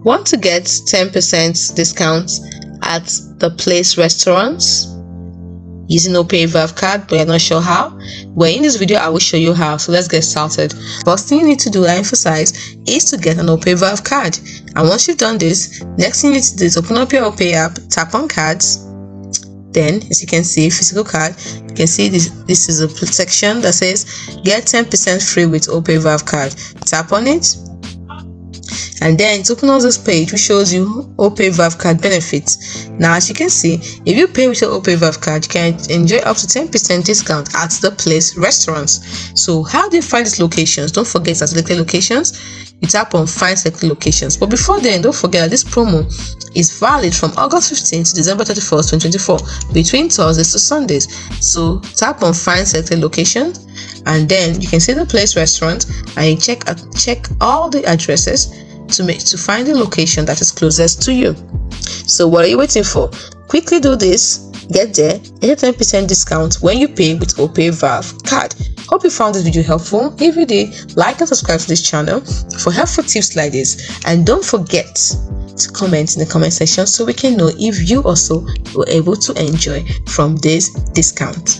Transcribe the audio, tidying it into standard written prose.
Want to get 10% discount at the place restaurants using Opay Valve card, but you're not sure how? Well, in this video I will show you how, so let's get started. First thing you need to do, I emphasize, is to get an Opay Valve card. And once you've done this, next thing you need to do is open up your Opay app, tap on cards. Then, as you can see, physical card, you can see this is a section that says get 10% free with Opay Valve card. Tap on it, and then it opens this page which shows you Opay Valve card benefits. Now, as you can see, if you pay with your Opay Valve card, you can enjoy up to 10% discount at the place restaurants. So how do you find these locations? Don't forget to select locations. You tap on find select locations. But before then, don't forget that this promo is valid from August 15th to December 31st, 2024, between Thursdays to Sundays. So tap on find selected location, and then you can see the place restaurant, and you check all the addresses to find the location that is closest to you. So what are you waiting for? Quickly do this, get there, get a 10% discount when you pay with Opay Valve card. Hope you found this video helpful. If you did, like and subscribe to this channel for helpful tips like this, and don't forget to comment in the comment section so we can know if you also were able to enjoy from this discount.